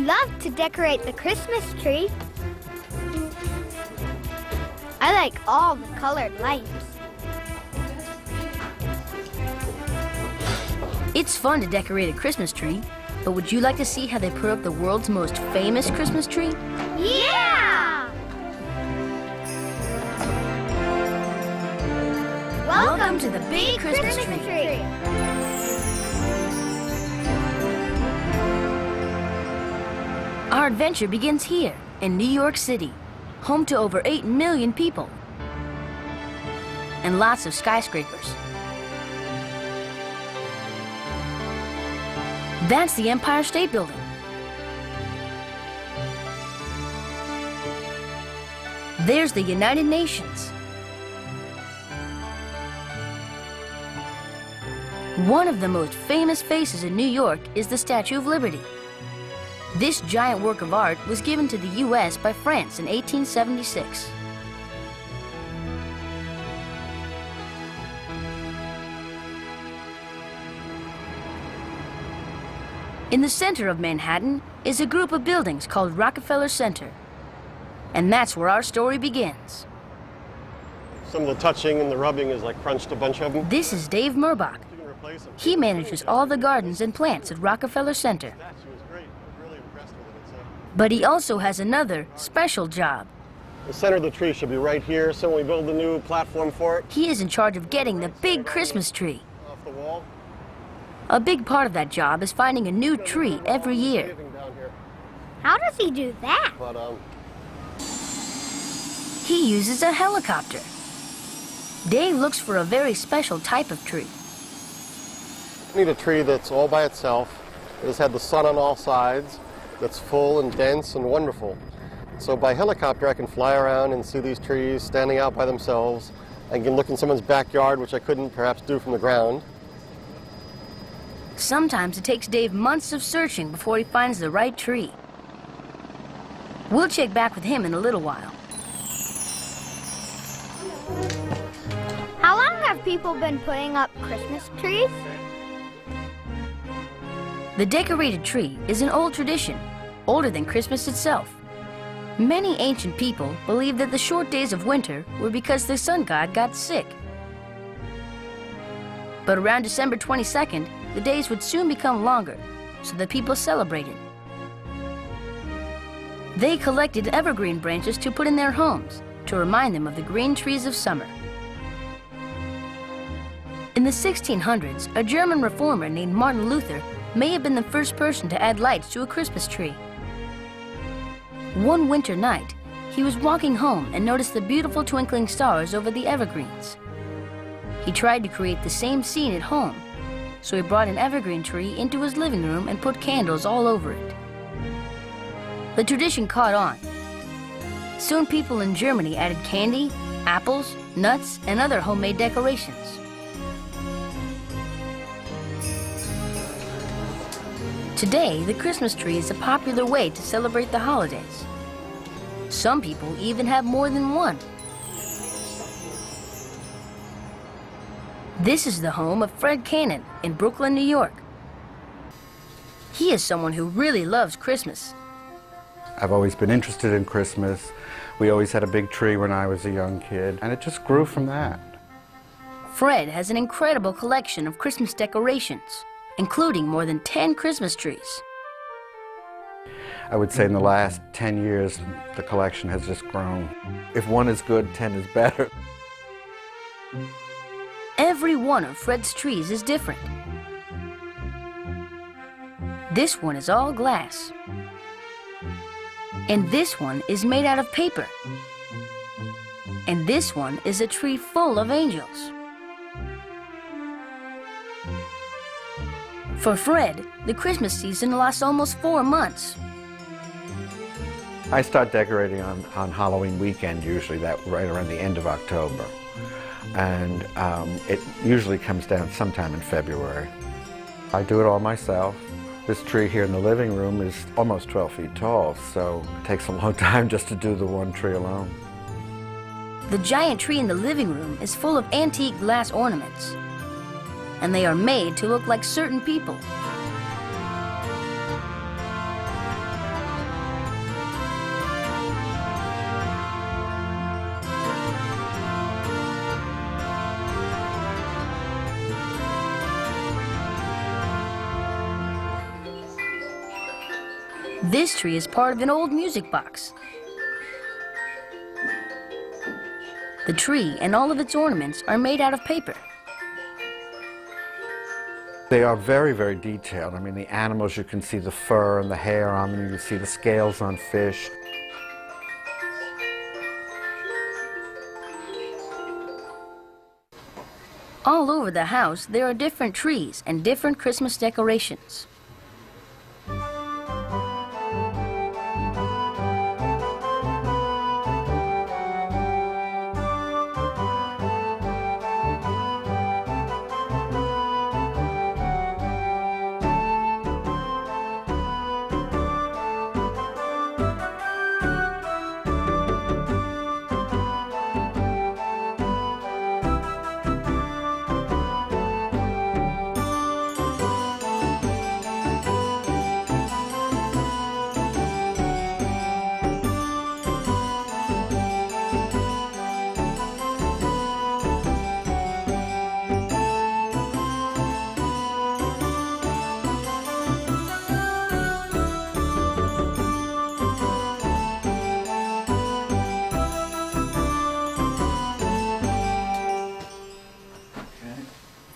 love to decorate the Christmas tree. I like all the colored lights. It's fun to decorate a Christmas tree, but would you like to see how they put up the world's most famous Christmas tree? Yeah! Welcome to the Big Christmas Tree. Our adventure begins here in New York City, home to over 8 million people and lots of skyscrapers. That's the Empire State Building. There's the United Nations. One of the most famous faces in New York is the Statue of Liberty. This giant work of art was given to the U.S. by France in 1876. In the center of Manhattan is a group of buildings called Rockefeller Center. And that's where our story begins. Some of the touching and the rubbing is like crunched a bunch of them. This is Dave Murbach. He manages all the gardens and plants at Rockefeller Center. But he also has another special job. The center of the tree should be right here, so when we build a new platform for it. He is in charge of getting the big Christmas tree. Off the wall. A big part of that job is finding a new tree every year. How does he do that? He uses a helicopter. Dave looks for a very special type of tree. We need a tree that's all by itself, that has had the sun on all sides, that's full and dense and wonderful. So by helicopter I can fly around and see these trees standing out by themselves. I can look in someone's backyard, which I couldn't perhaps do from the ground. Sometimes it takes Dave months of searching before he finds the right tree. We'll check back with him in a little while. How long have people been putting up Christmas trees? The decorated tree is an old tradition, older than Christmas itself. Many ancient people believed that the short days of winter were because the sun god got sick. But around December 22nd, the days would soon become longer, so the people celebrated. They collected evergreen branches to put in their homes to remind them of the green trees of summer. In the 1600s, a German reformer named Martin Luther may have been the first person to add lights to a Christmas tree. One winter night, he was walking home and noticed the beautiful twinkling stars over the evergreens. He tried to create the same scene at home, so he brought an evergreen tree into his living room and put candles all over it. The tradition caught on. Soon people in Germany added candy, apples, nuts, and other homemade decorations. Today, the Christmas tree is a popular way to celebrate the holidays. Some people even have more than one. This is the home of Fred Cannon in Brooklyn, New York. He is someone who really loves Christmas. I've always been interested in Christmas. We always had a big tree when I was a young kid, and it just grew from that. Fred has an incredible collection of Christmas decorations, including more than 10 Christmas trees. I would say in the last 10 years, the collection has just grown. If one is good, 10 is better. Every one of Fred's trees is different. This one is all glass. And this one is made out of paper. And this one is a tree full of angels. For Fred, the Christmas season lasts almost 4 months. I start decorating on Halloween weekend, usually right around the end of October. And it usually comes down sometime in February. I do it all myself. This tree here in the living room is almost 12 feet tall, so it takes a long time just to do the one tree alone. The giant tree in the living room is full of antique glass ornaments, and they are made to look like certain people. This tree is part of an old music box. The tree and all of its ornaments are made out of paper. They are very, very detailed. I mean, the animals, you can see the fur and the hair on them. You can see the scales on fish. All over the house, there are different trees and different Christmas decorations.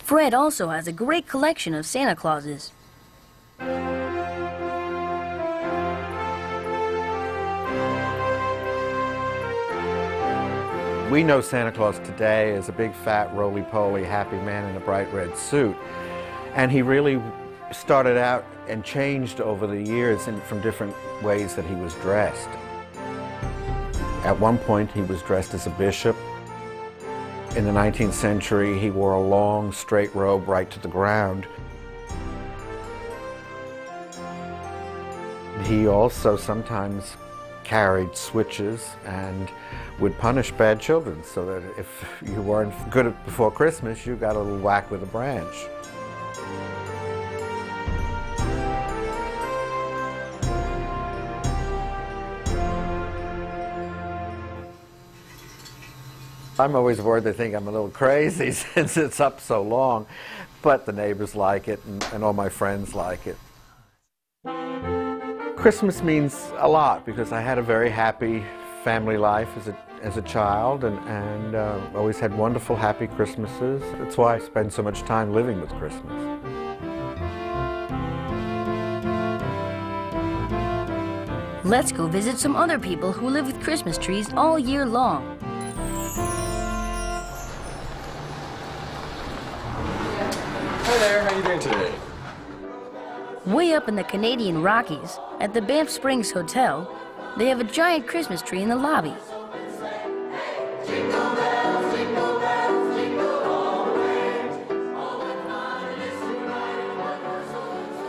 Fred also has a great collection of Santa Clauses. We know Santa Claus today as a big, fat, roly-poly, happy man in a bright red suit. And he really started out and changed over the years from different ways that he was dressed. At one point, he was dressed as a bishop. In the 19th century, he wore a long, straight robe right to the ground. He also sometimes carried switches and would punish bad children, so that if you weren't good before Christmas, you got a little whack with a branch. I'm always worried they think I'm a little crazy since it's up so long, but the neighbors like it and all my friends like it. Christmas means a lot because I had a very happy family life as a child and always had wonderful, happy Christmases. That's why I spend so much time living with Christmas. Let's go visit some other people who live with Christmas trees all year long. Hi there, how are you doing today? Way up in the Canadian Rockies, at the Banff Springs Hotel, they have a giant Christmas tree in the lobby.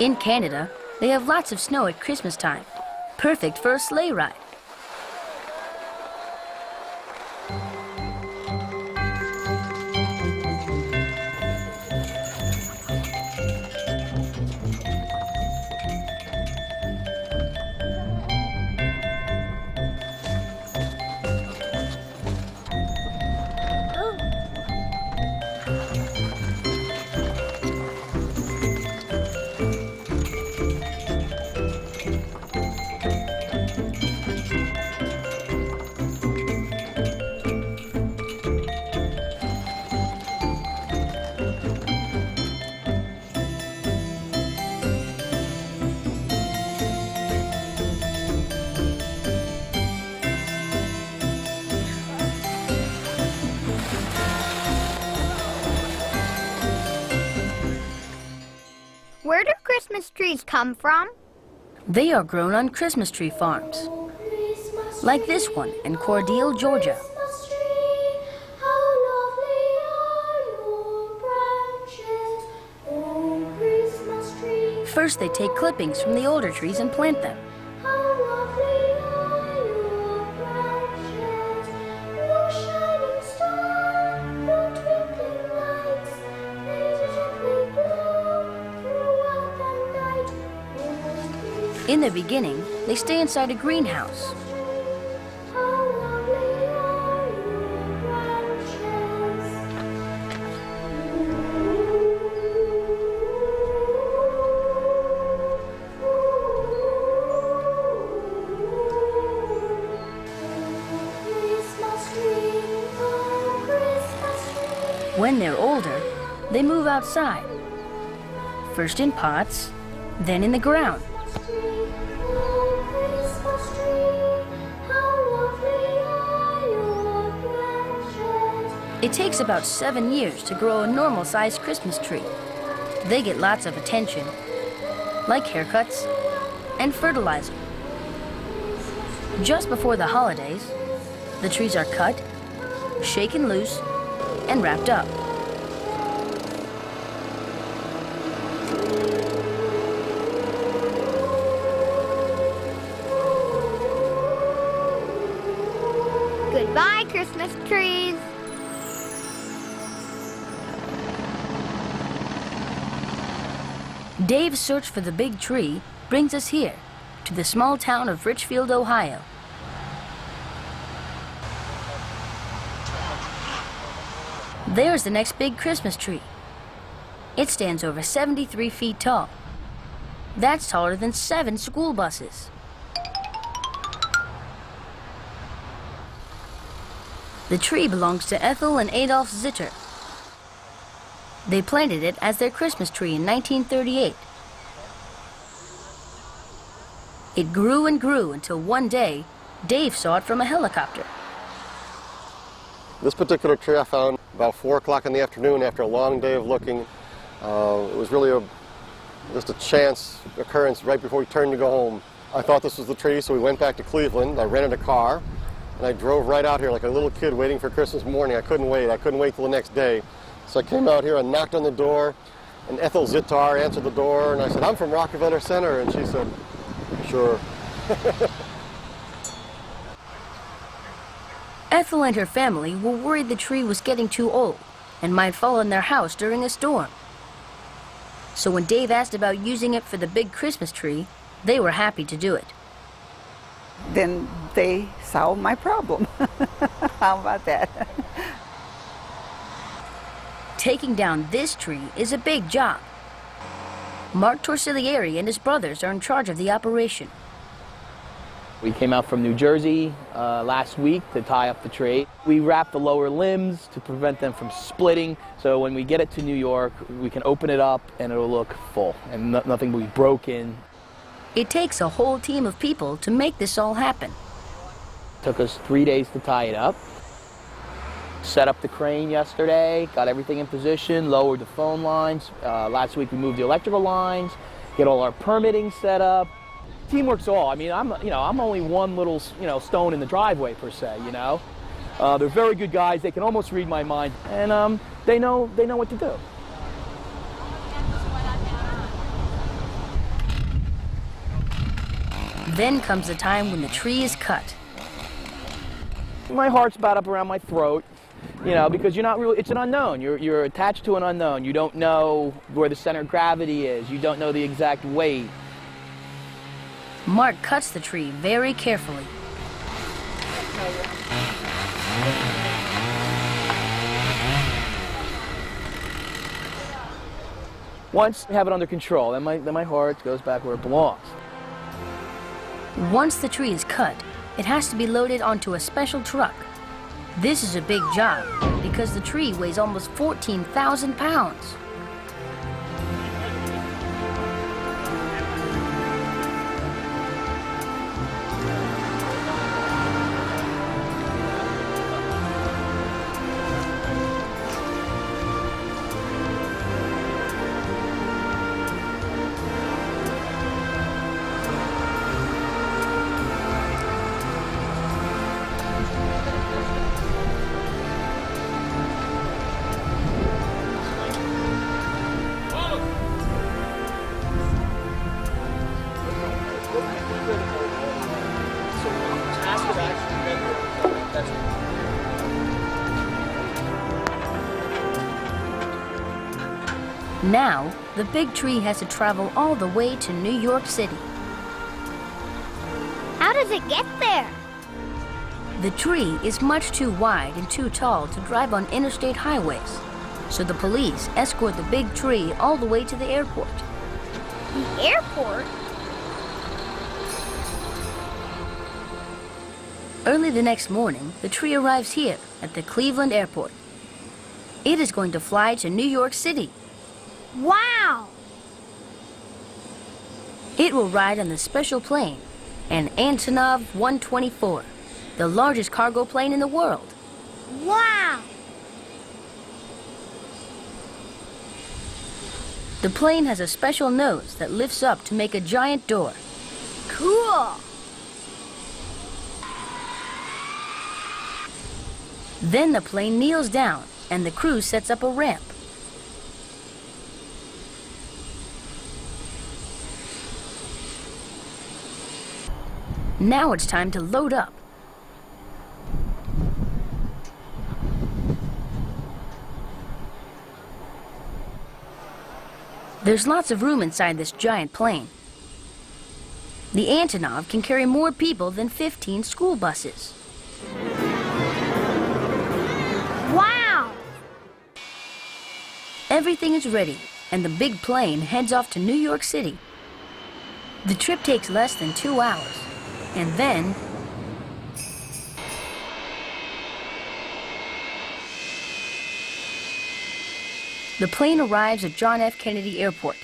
In Canada, they have lots of snow at Christmas time, perfect for a sleigh ride. Where do Christmas trees come from? They are grown on Christmas tree farms, like this one in Cordele, Georgia. First, they take clippings from the older trees and plant them. In the beginning, they stay inside a greenhouse. When they're older, they move outside. First in pots, then in the ground. It takes about 7 years to grow a normal-sized Christmas tree. They get lots of attention, like haircuts and fertilizer. Just before the holidays, the trees are cut, shaken loose, and wrapped up. Goodbye, Christmas trees. Dave's search for the big tree brings us here, to the small town of Richfield, Ohio. There's the next big Christmas tree. It stands over 73 feet tall. That's taller than 7 school buses. The tree belongs to Ethel and Adolf Zitter. They planted it as their Christmas tree in 1938. It grew and grew until one day, Dave saw it from a helicopter. This particular tree I found about 4 o'clock in the afternoon after a long day of looking. It was really just a chance occurrence right before we turned to go home. I thought this was the tree, so we went back to Cleveland. I rented a car, and I drove right out here like a little kid waiting for Christmas morning. I couldn't wait. I couldn't wait till the next day. So I came out here and knocked on the door, and Ethel Zitter answered the door, and I said, "I'm from Rockefeller Center," and she said, "Sure." Ethel and her family were worried the tree was getting too old and might fall on their house during a storm. So when Dave asked about using it for the big Christmas tree, they were happy to do it. Then they solved my problem. How about that? Taking down this tree is a big job. Mark Torsiglieri and his brothers are in charge of the operation. We came out from New Jersey last week to tie up the tree. We wrap the lower limbs to prevent them from splitting, so when we get it to New York, we can open it up and it'll look full and nothing will be broken. It takes a whole team of people to make this all happen. It took us 3 days to tie it up. Set up the crane yesterday, got everything in position, lowered the phone lines. Last week we moved the electrical lines, get all our permitting set up. Teamwork's all. I mean, I'm only one little, stone in the driveway per se. They're very good guys. They can almost read my mind, and they know what to do. Then comes the time when the tree is cut. My heart's about up around my throat, because you're not really. It's an unknown. You're attached to an unknown. You don't know where the center of gravity is. You don't know the exact weight. Mark cuts the tree very carefully. Once we have it under control, then my heart goes back where it belongs. Once the tree is cut, it has to be loaded onto a special truck. This is a big job because the tree weighs almost 14,000 pounds. Now, the big tree has to travel all the way to New York City. How does it get there? The tree is much too wide and too tall to drive on interstate highways, so the police escort the big tree all the way to the airport. The airport? Early the next morning, the tree arrives here at the Cleveland airport. It is going to fly to New York City. Wow! It will ride on the special plane, an Antonov 124, the largest cargo plane in the world. Wow! The plane has a special nose that lifts up to make a giant door. Cool! Then the plane kneels down and the crew sets up a ramp. Now it's time to load up. There's lots of room inside this giant plane. The Antonov can carry more people than 15 school buses. Wow! Everything is ready, and the big plane heads off to New York City. The trip takes less than 2 hours, and then the plane arrives at John F. Kennedy Airport,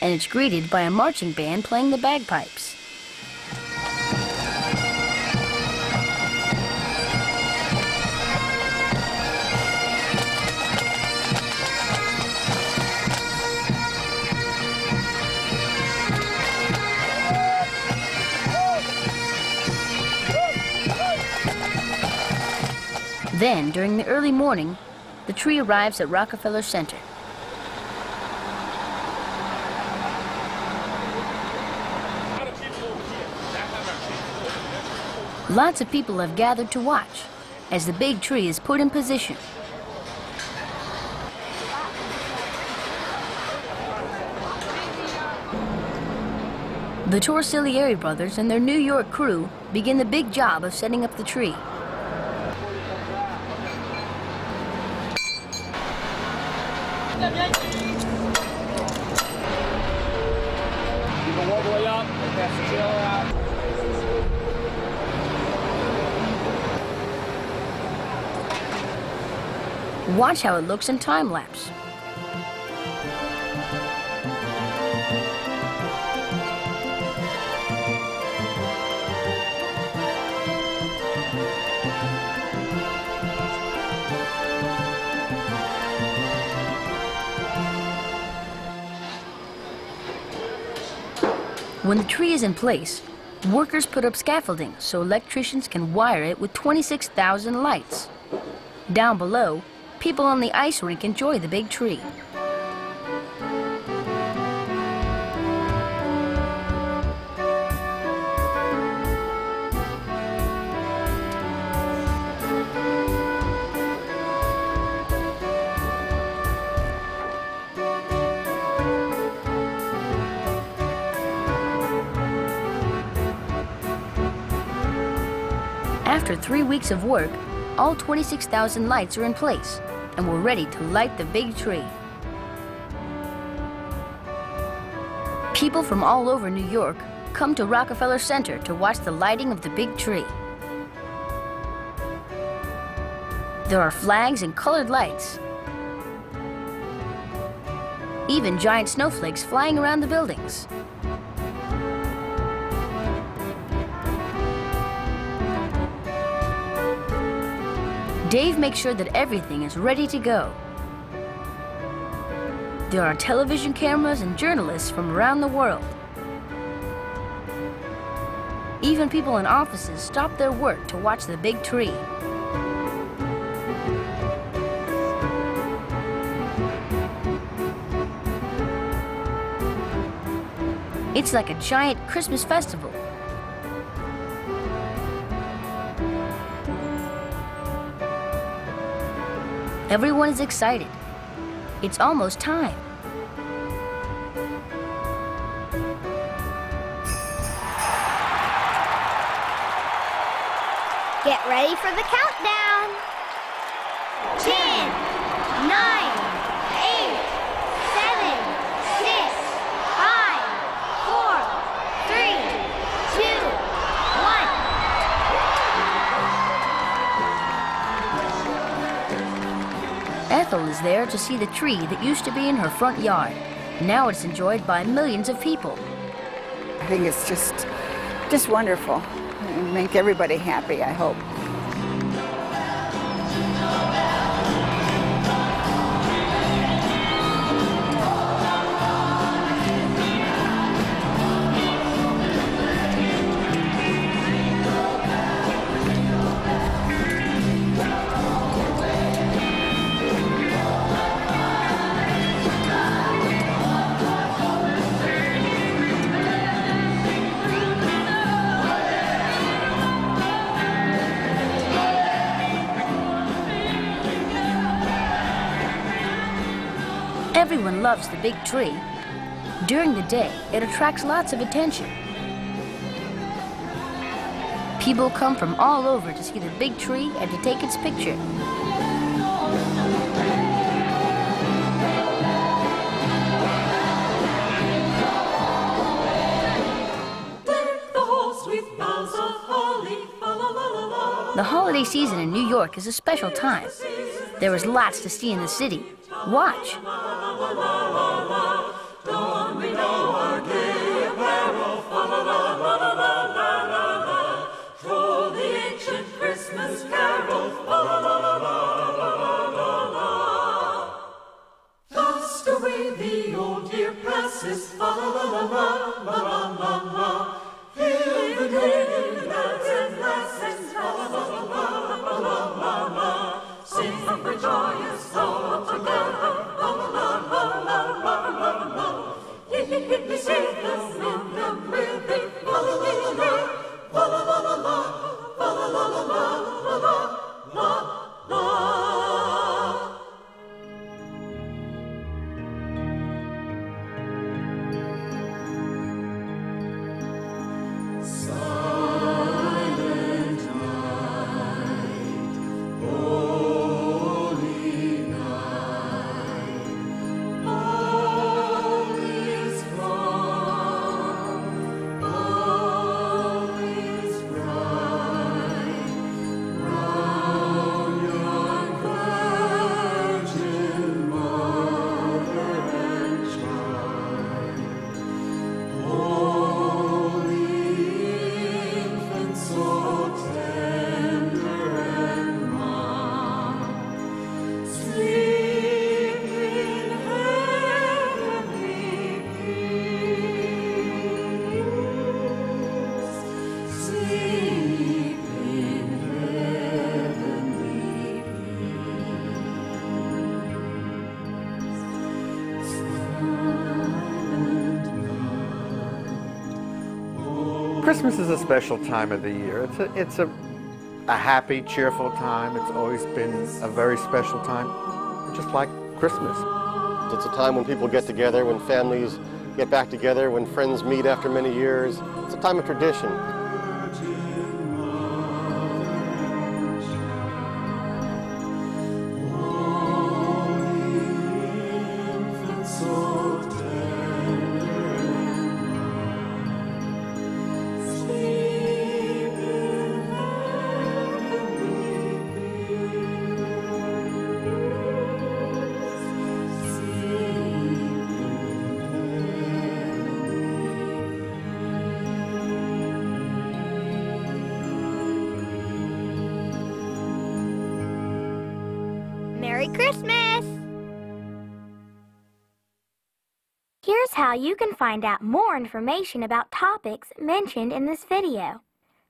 and it's greeted by a marching band playing the bagpipes. Then, during the early morning, the tree arrives at Rockefeller Center. Lots of people have gathered to watch as the big tree is put in position. The Torsiglieri brothers and their New York crew begin the big job of setting up the tree. Watch how it looks in time-lapse. When the tree is in place, workers put up scaffolding so electricians can wire it with 26,000 lights. Down below, people on the ice rink enjoy the big tree. After 3 weeks of work, all 26,000 lights are in place, and we're ready to light the big tree. People from all over New York come to Rockefeller Center to watch the lighting of the big tree. There are flags and colored lights, even giant snowflakes flying around the buildings. Dave makes sure that everything is ready to go. There are television cameras and journalists from around the world. Even people in offices stop their work to watch the big tree. It's like a giant Christmas festival. Everyone is excited. It's almost time. Get ready for the countdown. 10, 9, 8, 7, 6, 5, 4, 3, 2, 1. world is there to see the tree that used to be in her front yard. Now it's enjoyed by millions of people. I think it's just wonderful. It'll make everybody happy, I hope. Everyone loves the big tree. During the day, it attracts lots of attention. People come from all over to see the big tree and to take its picture. The holiday season in New York is a special time. There is lots to see in the city. Watch. Troll the ancient Christmas carol. Fast away the old year passes. Hear the ringing bells and lasses. Sing the joyous song together. He sing the rhythm with the Christmas is a special time of the year. It's a happy, cheerful time. It's always been a very special time, just like Christmas. It's a time when people get together, when families get back together, when friends meet after many years. It's a time of tradition. Merry Christmas! Here's how you can find out more information about topics mentioned in this video.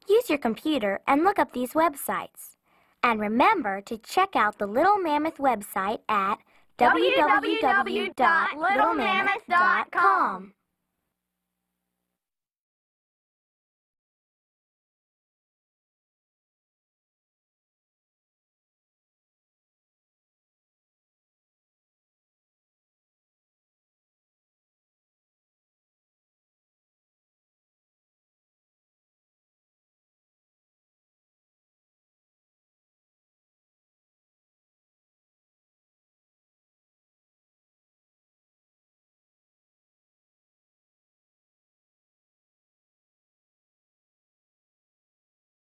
Use your computer and look up these websites. And remember to check out the Little Mammoth website at www.littlemammoth.com.